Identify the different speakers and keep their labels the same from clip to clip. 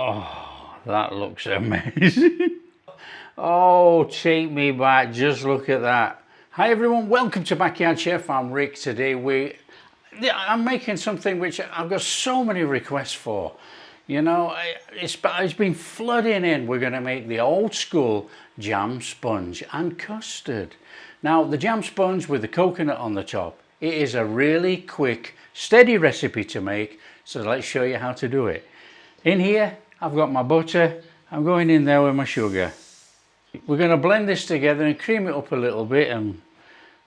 Speaker 1: Oh, that looks amazing. Oh, take me back. Just look at that. Hi everyone, welcome to Backyard Chef. I'm Rick. Today I'm making something which I've got so many requests for. You know, it's been flooding in. We're going to make the old school jam sponge and custard. Now, the jam sponge with the coconut on the top, it is a really quick, steady recipe to make. So let's show you how to do it. In here, I've got my butter. I'm going in there with my sugar. We're going to blend this together and cream it up a little bit and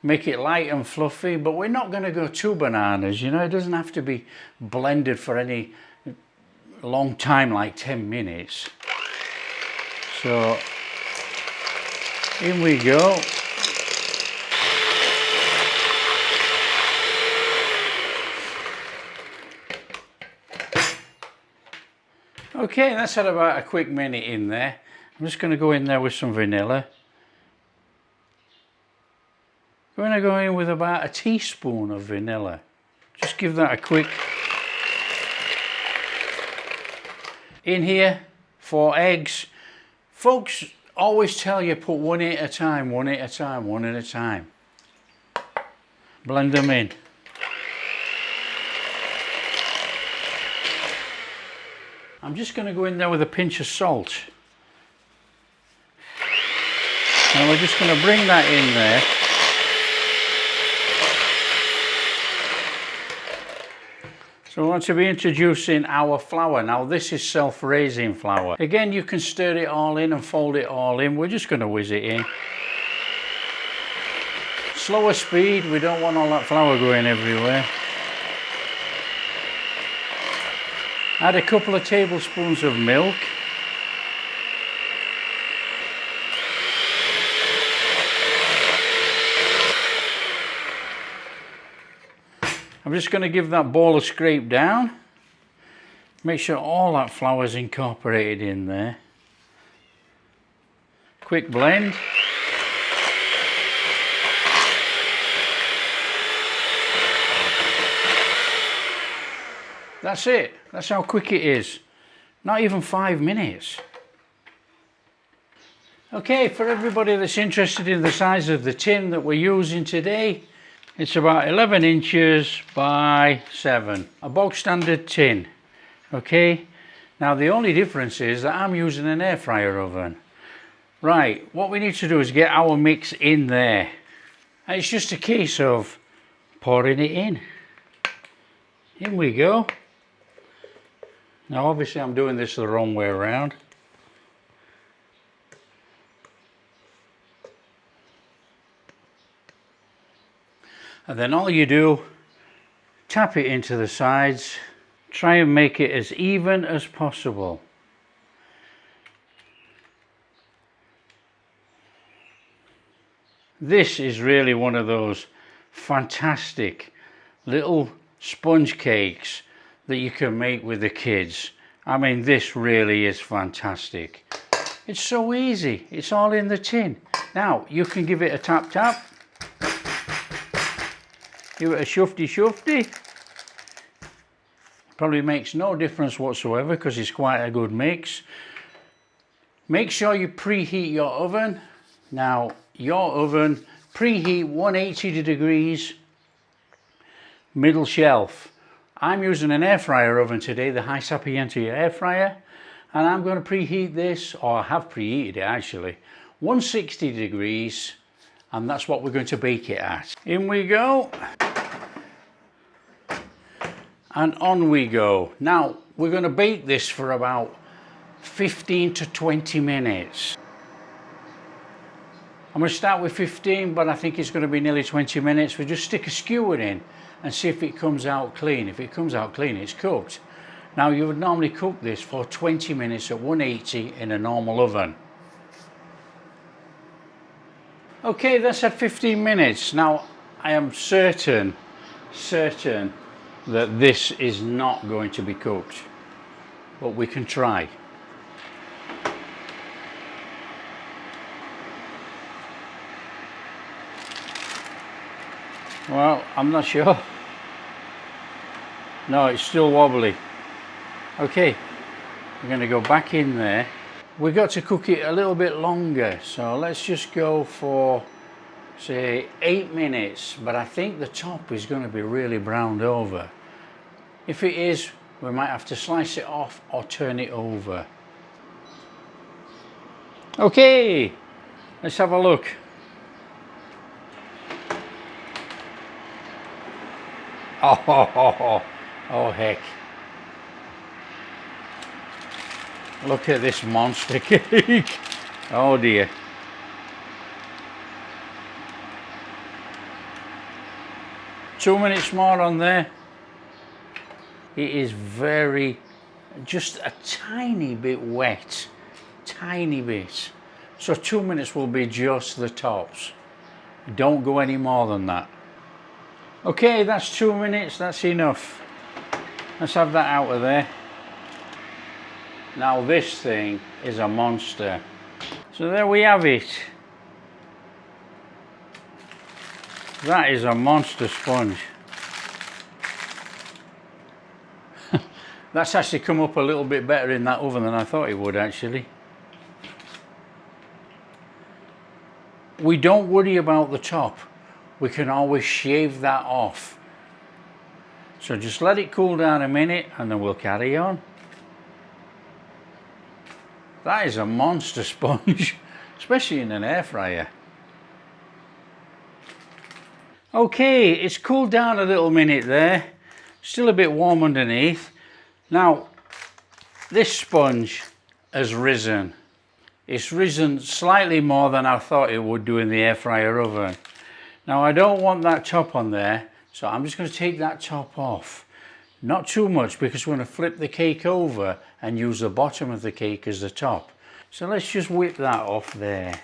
Speaker 1: make it light and fluffy, but we're not going to go too bananas. You know, it doesn't have to be blended for any long time, like 10 minutes. So, in we go. Okay, that's had about a quick minute in there. I'm just going to go in there with some vanilla. I'm going to go in with about a teaspoon of vanilla. Just give that a quick. In here, 4 eggs. Folks always tell you put one at a time, one at a time, one at a time. Blend them in. I'm just going to go in there with a pinch of salt. And we're just going to bring that in there. So we want to be introducing our flour. Now this is self-raising flour. Again, you can stir it all in and fold it all in. We're just going to whiz it in. Slower speed, we don't want all that flour going everywhere. Add a couple of tablespoons of milk. I'm just going to give that bowl a scrape down. Make sure all that flour is incorporated in there. Quick blend. That's it. That's how quick it is. Not even 5 minutes. Okay, for everybody that's interested in the size of the tin that we're using today, it's about 11 inches by 7. A bog standard tin. Okay, now the only difference is that I'm using an air fryer oven. Right, what we need to do is get our mix in there. And it's just a case of pouring it in. In we go. Now obviously I'm doing this the wrong way around. And then all you do, tap it into the sides, try and make it as even as possible. This is really one of those fantastic little sponge cakes that you can make with the kids. I mean, this really is fantastic. It's so easy. It's all in the tin. Now, you can give it a tap tap. Give it a shufty shufty. Probably makes no difference whatsoever because it's quite a good mix. Make sure you preheat your oven. Now, your oven, preheat 180 degrees, middle shelf. I'm using an air fryer oven today, the High Sapienti air fryer, and I'm going to preheat this, or I have preheated it actually, 160 degrees, and that's what we're going to bake it at. In we go, and on we go. Now, we're going to bake this for about 15 to 20 minutes. I'm going to start with 15, but I think it's going to be nearly 20 minutes. We just stick a skewer in and see if it comes out clean. If it comes out clean, it's cooked. Now, you would normally cook this for 20 minutes at 180 in a normal oven. Okay, that's at 15 minutes. Now, I am certain that this is not going to be cooked, but we can try. Well, I'm not sure. No, it's still wobbly. Okay, We're going to go back in there. We've got to cook it a little bit longer, so let's just go for, say, 8 minutes, but I think the top is going to be really browned over. If it is, we might have to slice it off or turn it over. Okay, let's have a look. Oh heck. Look at this monster cake. Oh dear. Two minutes more on there. It is just a tiny bit wet. Tiny bit. So 2 minutes will be just the tops. Don't go any more than that. Okay, that's 2 minutes, that's enough. Let's have that out of there. Now this thing is a monster. So there we have it. That is a monster sponge. That's actually come up a little bit better in that oven than I thought it would actually. We don't worry about the top. We can always shave that off. So just let it cool down a minute and then we'll carry on. That is a monster sponge, especially in an air fryer. Okay, it's cooled down a little minute there. Still a bit warm underneath. Now, this sponge has risen. It's risen slightly more than I thought it would do in the air fryer oven. Now I don't want that top on there, so I'm just going to take that top off. Not too much because we're going to flip the cake over and use the bottom of the cake as the top. So let's just whip that off there.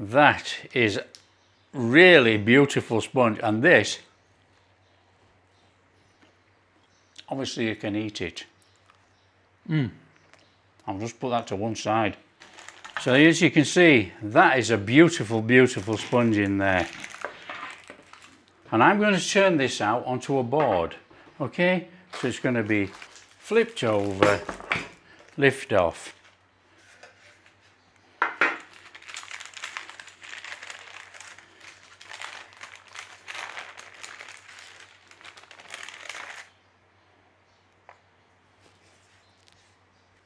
Speaker 1: That is really beautiful sponge, and this, obviously you can eat it. I'll just put that to one side. So as you can see, that is a beautiful, beautiful sponge in there. And I'm going to turn this out onto a board, okay? So it's going to be flipped over, lift off.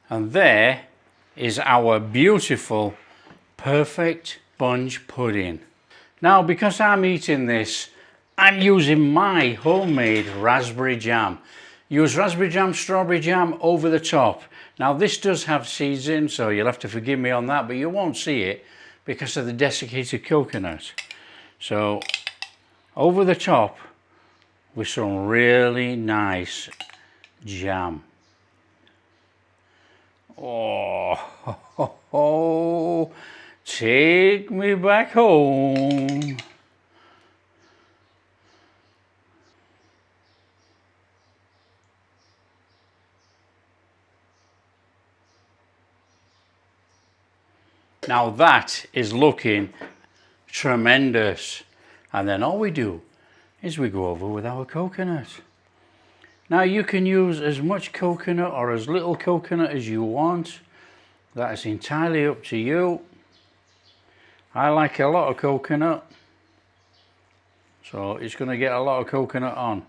Speaker 1: And there is our beautiful, perfect sponge pudding. Now, because I'm eating this, I'm using my homemade raspberry jam. Use raspberry jam, strawberry jam over the top. Now, this does have seeds in, so you'll have to forgive me on that, but you won't see it because of the desiccated coconut. So, over the top with some really nice jam. Oh, take me back home. Now that is looking tremendous. And then all we do is we go over with our coconut. Now you can use as much coconut or as little coconut as you want. That is entirely up to you. I like a lot of coconut, so it's going to get a lot of coconut on.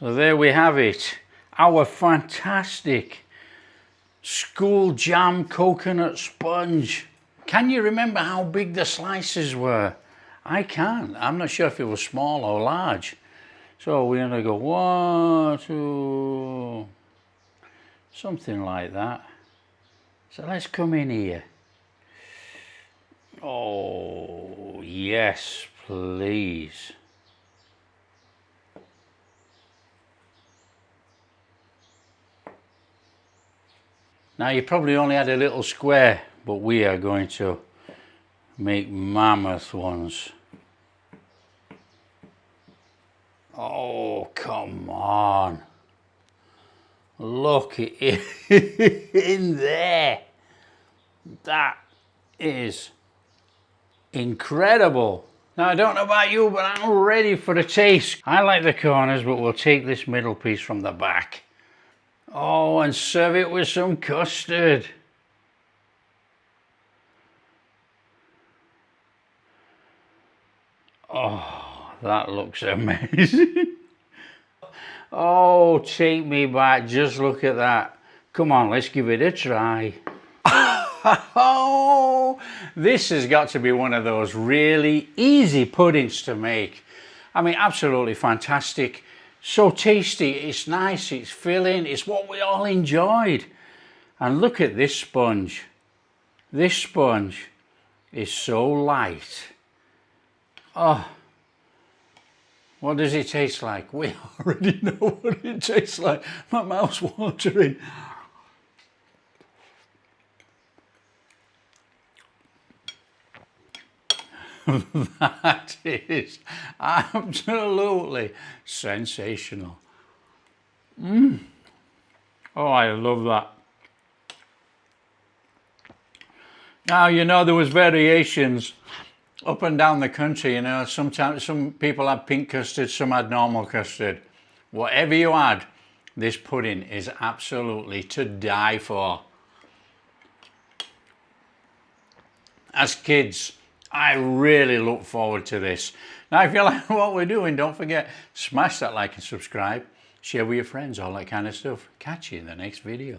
Speaker 1: So there we have it, our fantastic school jam coconut sponge. Can you remember how big the slices were? I can't. I'm not sure if it was small or large. So we're going to go 1, 2, something like that. So let's come in here. Oh, yes, please. Now you probably only had a little square, but we are going to make mammoth ones. Oh, come on. Look at it in there. That is incredible. Now, I don't know about you, but I'm ready for a taste. I like the corners, but we'll take this middle piece from the back. Oh, and serve it with some custard. Oh, that looks amazing. Oh, take me back. Just look at that. Come on, let's give it a try. Oh, this has got to be one of those really easy puddings to make. I mean, absolutely fantastic. So tasty, it's nice, it's filling, it's what we all enjoyed. And look at this sponge. This sponge is so light. Oh, what does it taste like? We already know what it tastes like. My mouth's watering. That is absolutely sensational. Oh, I love that. Now, you know, there was variations up and down the country. You know, sometimes some people had pink custard, some had normal custard. Whatever you add, this pudding is absolutely to die for. As kids, I really look forward to this. Now, if you like what we're doing, don't forget, smash that like and subscribe, share with your friends, all that kind of stuff. Catch you in the next video.